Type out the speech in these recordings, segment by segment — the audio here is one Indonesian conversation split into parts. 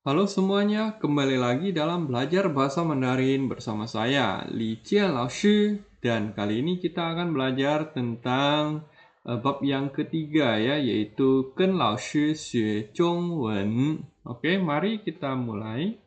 Halo semuanya, kembali lagi dalam belajar bahasa Mandarin bersama saya, Li Jian Lao Shi. Dan kali ini kita akan belajar tentang bab yang ketiga ya, yaitu Ken Lao Shi Xue Zhongwen. Oke, mari kita mulai.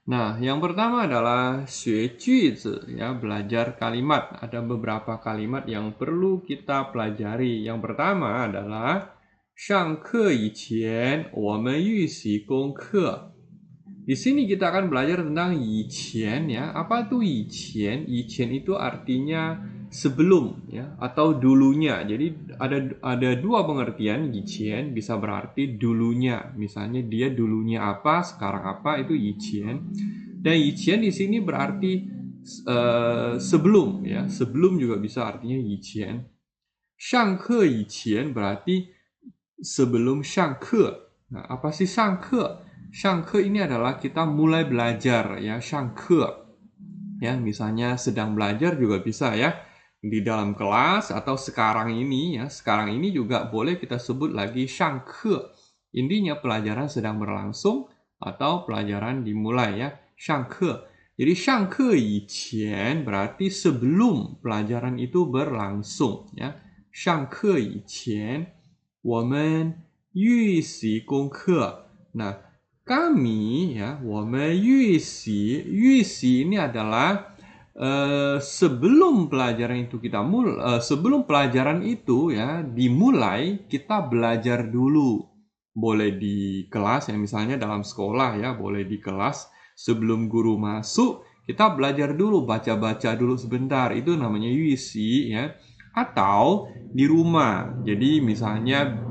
Nah, yang pertama adalah 学句子 ya, belajar kalimat. Ada beberapa kalimat yang perlu kita pelajari. Yang pertama adalah 上课以前我们预习功课. Di sini kita akan belajar tentang 以前 ya. Apa itu 以前? 以前itu artinya sebelum ya atau dulunya. Jadi ada dua pengertian 以前 bisa berarti dulunya. Misalnya dia dulunya apa, sekarang apa itu 以前. Dan 以前 di sini berarti sebelum ya. Sebelum juga bisa artinya 以前. 上课以前 berarti sebelum 上课. Nah, apa sih 上课? 上课 ini adalah kita mulai belajar ya, 上课. Ya, misalnya sedang belajar juga bisa ya. Di dalam kelas atau sekarang ini ya. Sekarang ini juga boleh kita sebut lagi 上课. Intinya pelajaran sedang berlangsung atau pelajaran dimulai ya, 上课. Jadi 上课以前 berarti sebelum pelajaran itu berlangsung ya. 上课以前我们预习功课. Nah, kami ya, 我们预习ini adalah sebelum pelajaran itu sebelum pelajaran itu ya dimulai, kita belajar dulu. Boleh di kelas ya, misalnya dalam sekolah ya, boleh di kelas sebelum guru masuk, kita belajar dulu, baca-baca dulu sebentar. Itu namanya 预习 ya. Atau di rumah. Jadi misalnya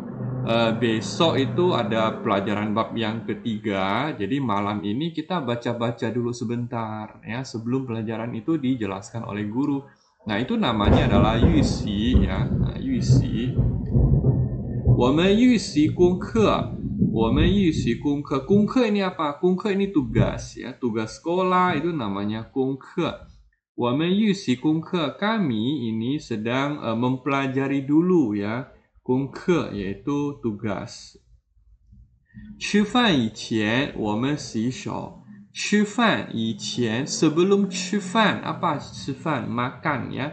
besok itu ada pelajaran bab yang ketiga, jadi malam ini kita baca-baca dulu sebentar ya sebelum pelajaran itu dijelaskan oleh guru. Nah, itu namanya adalah 预习 ya. Nah, 预习. 我们预习功课. 我们预习功课. 功课 ini apa? 功课 ini tugas ya, tugas sekolah itu namanya 功课. 我们预习功课. Kami ini sedang mempelajari dulu ya. 功课 yaitu tugas. 吃饭以前我们洗手. 吃饭以前 sebelum 吃饭 apa 吃饭 makan ya.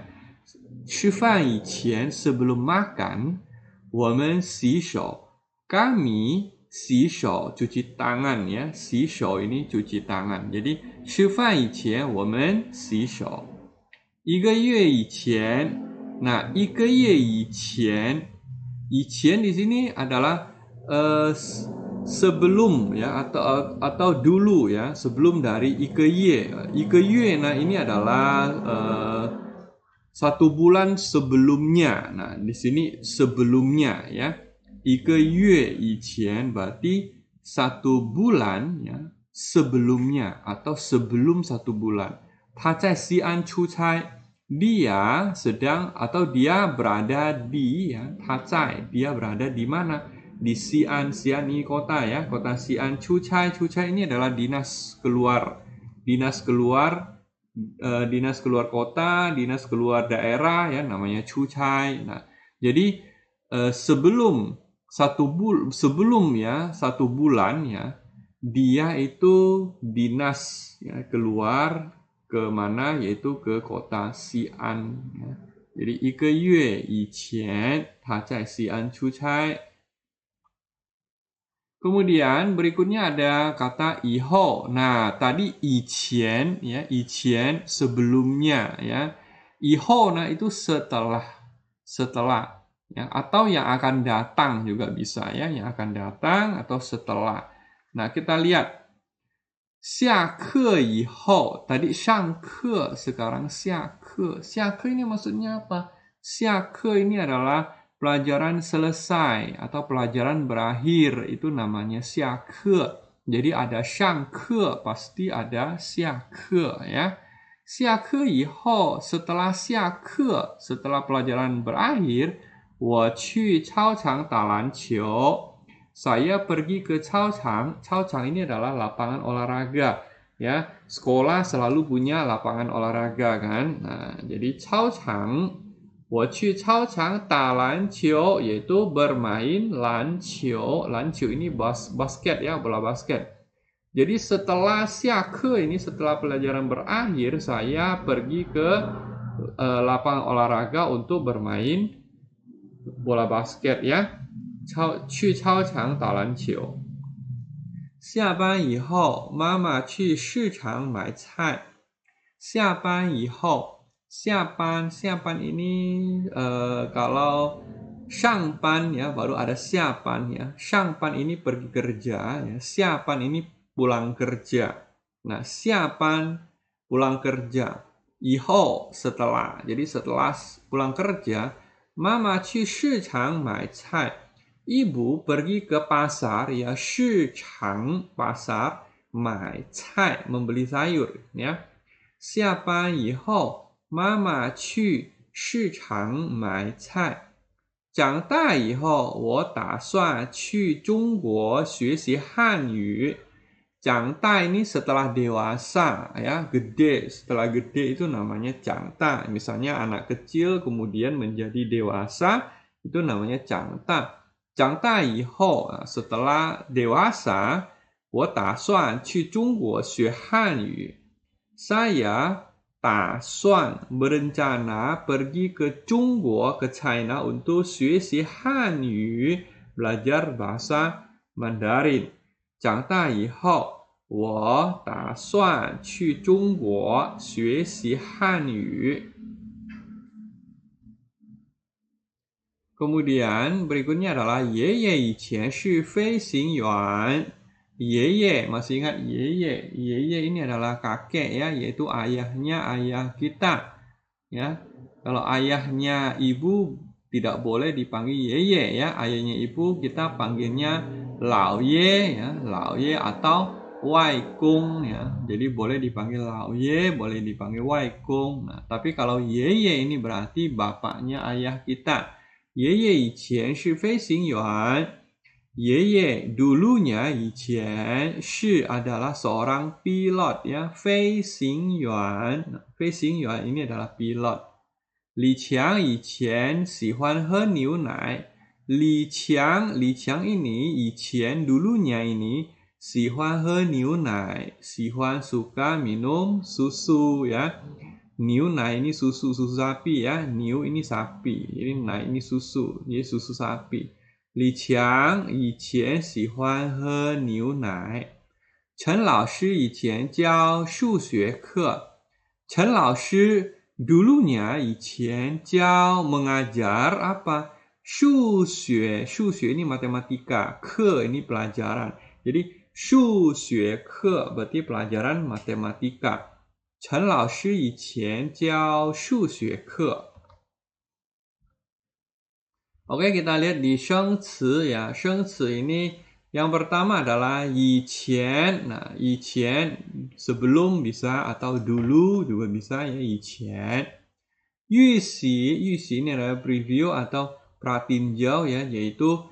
吃饭以前 sebelum makan 我们洗手. Kami 洗手 cuci tangan ya. 洗手 ini cuci tangan. Jadi 吃饭以前我们洗手. 一个月以前. Nah, 一个月以前 Ichian di sini adalah sebelum ya atau dulu ya, sebelum dari ikeye. Ikeye nah ini adalah satu bulan sebelumnya. Nah, di sini sebelumnya ya. Ikeye ichian berarti satu bulan ya sebelumnya atau sebelum satu bulan. Ta zai Xi'an chucai. Dia sedang atau dia berada di ya, Tacai, dia berada di mana? Di Xi'an. Xi'an ini kota ya, kota Xi'an. Chucai ini adalah dinas keluar kota, dinas keluar daerah ya, namanya Chucai. Nah, jadi sebelum satu bulan ya, dia itu dinas ya, keluar ke mana, yaitu ke kota Xi'an ya. Jadi 一个月以前他在西安出差. Kemudian berikutnya ada kata 以后. Nah, tadi 以前 ya, 以前 sebelumnya ya. 以后 nah itu setelah ya, atau yang akan datang juga bisa ya, yang akan datang atau setelah. Nah, kita lihat 下课以后, tadi 上课, sekarang 下课. 下课 ini maksudnya apa? 下课 ini adalah pelajaran selesai atau pelajaran berakhir, itu namanya 下课. Jadi ada 上课, pasti ada 下课 ya. 下课以后, setelah 下课, setelah pelajaran berakhir, 我去操场打篮球. Saya pergi ke caocang. Caocang ini adalah lapangan olahraga ya. Sekolah selalu punya lapangan olahraga kan. Nah, jadi caocang 我去操场打篮球 yaitu bermain 篮球. 篮球 ini basket ya, bola basket. Jadi setelah 下课 ini setelah pelajaran berakhir, saya pergi ke lapangan olahraga untuk bermain bola basket ya. 去操场打篮球. 下班以后，妈妈去市场买菜。下班以后。下班ini kalau 上班 ya baru ada 下班 ya. 上班 ini pergi kerja ya. 下班 ini pulang kerja. Nah, 下班 pulang kerja. 以后 setelah. Jadi setelah pulang kerja, mama 去市场买菜. Ibu pergi ke pasar ya, 市场 pasar, 买菜 membeli sayur ya. 下班以后妈妈去市场买菜。长大以后，我打算去中国学习汉语。长大 ini setelah dewasa ya, gede. Setelah gede itu namanya 长大. Misalnya anak kecil kemudian menjadi dewasa itu namanya 长大. 长大以后 setelah dewasa, 我打算去中国学汉语。Saya 打算 berencana pergi ke Chungguo, ke China untuk 学习汉语 belajar bahasa Mandarin. 长大以后，我打算去中国学习汉语。Kemudian berikutnya adalah 爷爷以前是飞行员。Yeye, masih ingat Yeye? Yeye ini adalah kakek ya, yaitu ayah kita. Ya, kalau ayahnya ibu tidak boleh dipanggil Yeye ya, ayahnya ibu kita panggilnya Lao Ye ya, Lao Ye atau Wai Kung ya. Jadi boleh dipanggil Lao Ye, boleh dipanggil Wai Kung. Nah, tapi kalau Yeye ini berarti bapaknya ayah kita. Yeye 以前是飞行员。爷爷 dulunya 以前是 adalah seorang pilot ya, 飞行员. 飞行员 ini adalah pilot. 李强以前喜欢喝牛奶. 李强 ini 以前 dulunya ini 喜欢喝牛奶, 喜欢 suka minum susu ya. 牛奶 ini susu sapi ya, niu ini sapi, jadi nai ini susu, jadi susu sapi. 李强以前喜欢喝牛奶。陈老师以前教数学课。陈老师 dulunya 以前教 mengajar apa? 数学 ini matematika, 课 ini pelajaran. Jadi 数学课 berarti pelajaran matematika. 陈老师以前教数学课。Oke, kita lihat di 生词 ya. 生词 ini yang pertama adalah 以前. Nah, 以前 sebelum bisa atau dulu juga bisa ya, 以前. 预习 ini adalah preview atau pratinjau ya, yaitu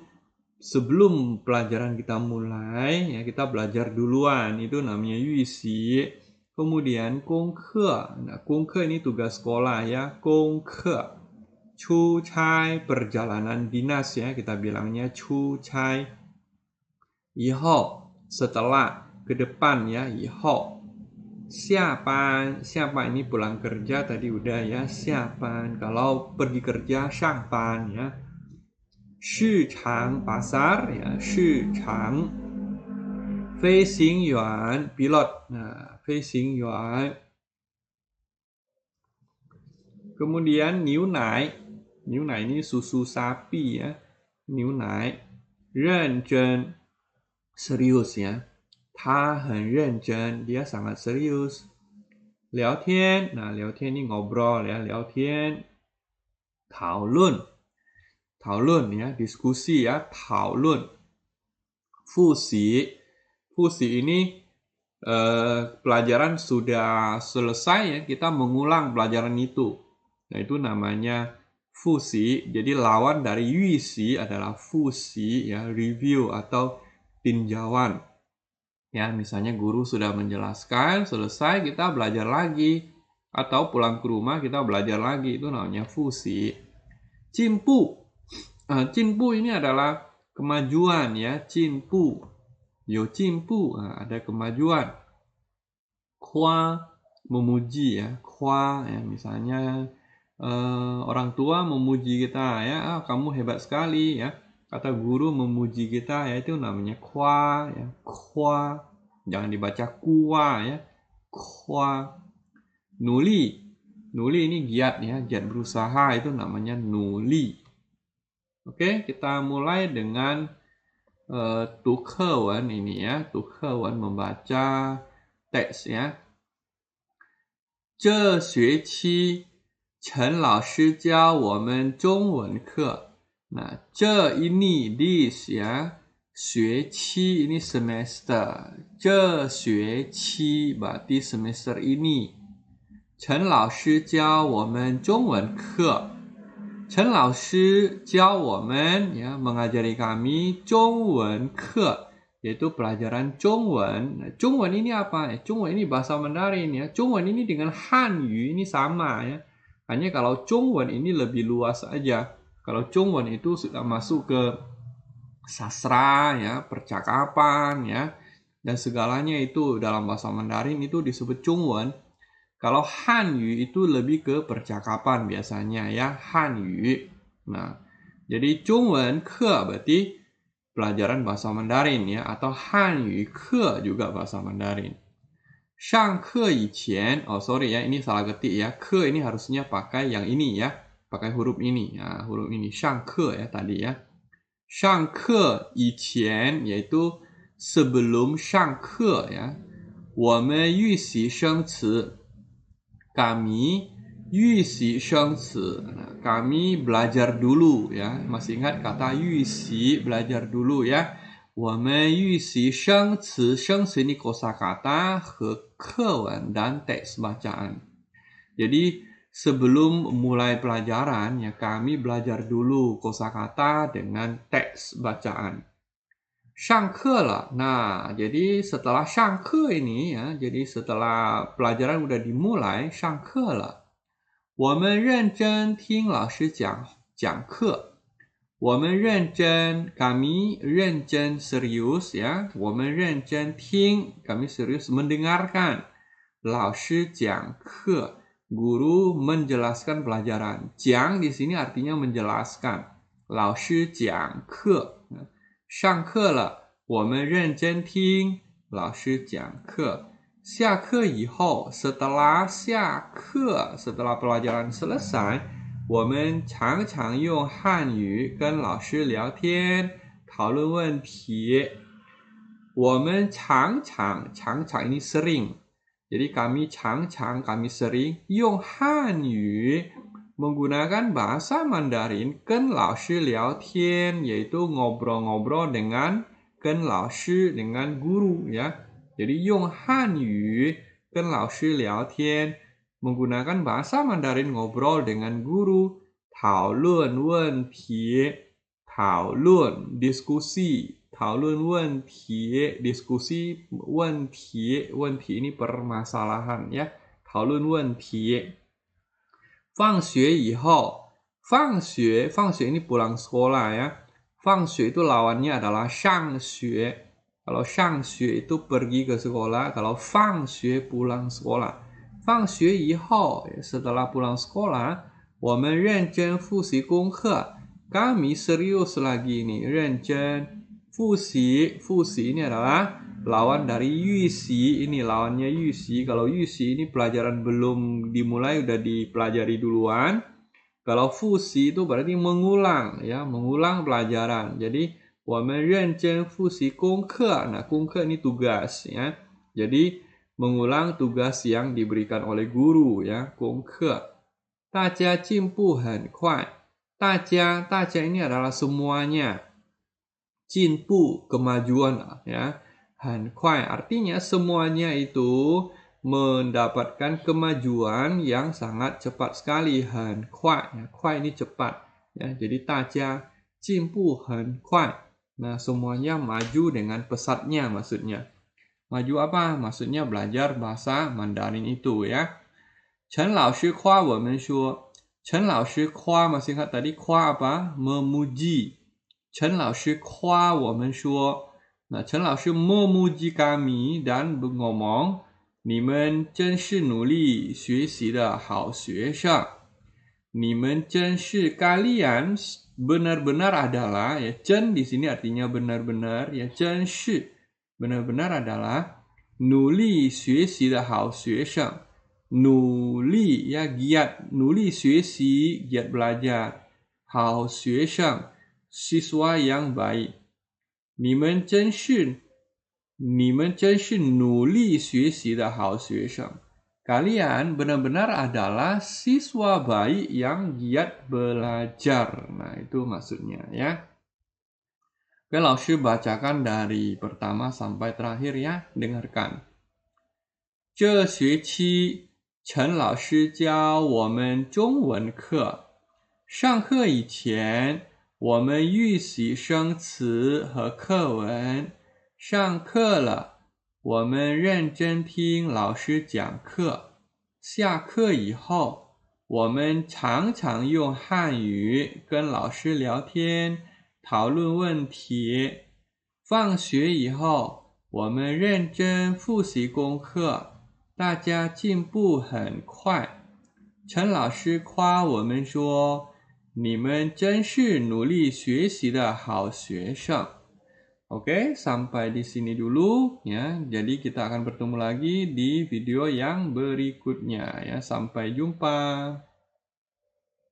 sebelum pelajaran kita mulai ya, kita belajar duluan, itu namanya 预习. Kemudian 功课. Nah, 功课 ini tugas sekolah ya, 功课. 出差 perjalanan dinas ya, kita bilangnya 出差. 以后 setelah, ke depan ya, 以后. 下班 ini pulang kerja tadi udah ya, 下班. Kalau pergi kerja 上班 ya. 市场 pasar ya, 市场. 飞行员 pilot. Nah, 飞行员. Kemudian 牛奶 ini susu sapi ya, 牛奶. 认真 serius ya, 他很认真, dia sangat serius. 聊天 nah 聊天 ini ngobrol ya, 聊天. 讨论ya, diskusi ya, 讨论. 复习ini pelajaran sudah selesai ya, kita mengulang pelajaran itu. Nah, itu namanya 复习. Jadi lawan dari 预习 adalah 复习ya, review atau tinjauan. Ya, misalnya guru sudah menjelaskan, selesai kita belajar lagi, atau pulang ke rumah kita belajar lagi, itu namanya 复习. Jimpu. Jimpu ini adalah kemajuan ya. Jimpu. Yo jimpu. Ada kemajuan. Kwa memuji ya. Kwa ya misalnya orang tua memuji kita ya. Kamu hebat sekali ya. Kata guru memuji kita ya, itu namanya kwa ya. Kwa. Jangan dibaca kuwa ya. Kwa. Nuli. Nuli ini giat ya. Giat berusaha itu namanya nuli. Oke, kita mulai dengan Tukewan ini ya. Tukewan membaca teks ya. 这学期陈老师教我们中文课. Nah, ce ini this ya. 学期 ini semester. 这学期 berarti semester ini. 陈老师教我们中文课. 陈老师教我们ya, mengajari kami 中文课, yaitu pelajaran Zhongwen. Zhongwen ini apa? Zhongwen ini bahasa Mandarin ya. Zhongwen ini dengan Hanyu ini sama ya. Hanya kalau Zhongwen ini lebih luas aja. Kalau Zhongwen itu sudah masuk ke sastra ya, percakapan ya, dan segalanya itu dalam bahasa Mandarin itu disebut Zhongwen. Kalau Hanyu itu lebih ke percakapan biasanya ya, Hanyu. Nah, jadi Zhongwen ke berarti pelajaran bahasa Mandarin ya, atau Hanyu ke juga bahasa Mandarin. 上课以前, sorry ya, ini salah ketik ya. Ke ini harusnya pakai yang ini ya, pakai huruf ini ya, huruf ini 上课 ya tadi ya. 上课以前 yaitu sebelum 上课 ya. 我们预习生词, kami 预习生词. Nah, kami belajar dulu ya. Masih ingat kata 预习, belajar dulu ya. 我们预习生词, 生词 ini kosakata, 和课文 dan teks bacaan. Jadi sebelum mulai pelajaran ya, kami belajar dulu kosakata dengan teks bacaan. 上课了. Nah, jadi setelah 上课 ini ya, jadi setelah pelajaran udah dimulai, 上课了. 我们认真听老师讲课. 我们认真, kami 认真 serius ya. 我们认真听, kami serius mendengarkan. 老师讲课, guru menjelaskan pelajaran. 讲 di sini artinya menjelaskan. 老师讲课. 上课了, 我们认真听老师讲课. 下课以后, setelah 下课, setelah pelajaran selesai, 我们常常用汉语跟老师聊天, 讨论问题. 我们常常 ini sering. Jadi kami 常常, kami sering 用汉语 menggunakan bahasa Mandarin 跟老师聊天, yaitu ngobrol-ngobrol dengan 跟老师 dengan guru ya. Jadi 用汉语跟老师聊天, menggunakan bahasa Mandarin ngobrol dengan guru, 讨论问题, 讨论 diskusi, 讨论问题 diskusi 问题 ini permasalahan ya, 讨论问题. 放学以后, 放学 ini pulang sekolah ya. 放学 itu lawannya adalah 上学. Kalau 上学 itu pergi ke sekolah, kalau 放学 pulang sekolah. 放学以后, setelah pulang sekolah, 我们认真复习功课. Kami serius lagi nih, 认真复习. 复习 ini adalah lawan dari 预习, ini lawannya 预习. Kalau 预习 ini pelajaran belum dimulai, udah dipelajari duluan. Kalau 复习 itu berarti mengulang ya, mengulang pelajaran. Jadi 我们认真复习功课. Nah, 功课 ini tugas ya. Jadi mengulang tugas yang diberikan oleh guru ya, 功课. 大家进步很快. 大家 ini adalah semuanya. 进步 kemajuan ya. 很快 artinya semuanya itu mendapatkan kemajuan yang sangat cepat sekali. 很快 ya, 快 ini cepat ya. Jadi 大家进步很快. Nah, semuanya maju dengan pesatnya maksudnya. Maju apa? Maksudnya belajar bahasa Mandarin itu ya. 陈老师夸我们说, Chen Lao Shi Khua, masih ingat tadi khua apa? Memuji. Chen Lao Shi Khua, 我们说. Nah, Chen Lao Shi memuji kami dan ngomong, 你们真是努力学习的好学生. 你们真是 kalian benar-benar adalah, ya, chen di sini artinya benar-benar, ya, 真是 benar-benar adalah 努力学习的好学生. 努力 ya giat, 努力学习 giat belajar. 好学生 siswa yang baik. 你们真是努力学习的好学生. Kalian benar-benar adalah siswa baik yang giat belajar. Nah, itu maksudnya ya. Oke, 老师 bacakan dari pertama sampai terakhir ya. Dengarkan. 这学期陈老师教我们中文课。上课以前，我们预习生词和课文。上课了，我们认真听老师讲课。下课以后，我们常常用汉语跟老师聊天，讨论问题。放学以后，我们认真复习功课，大家进步很快。陈老师夸我们说，你们真是努力学习的好学生。Oke, sampai di sini dulu ya. Jadi kita akan bertemu lagi di video yang berikutnya ya. Sampai jumpa.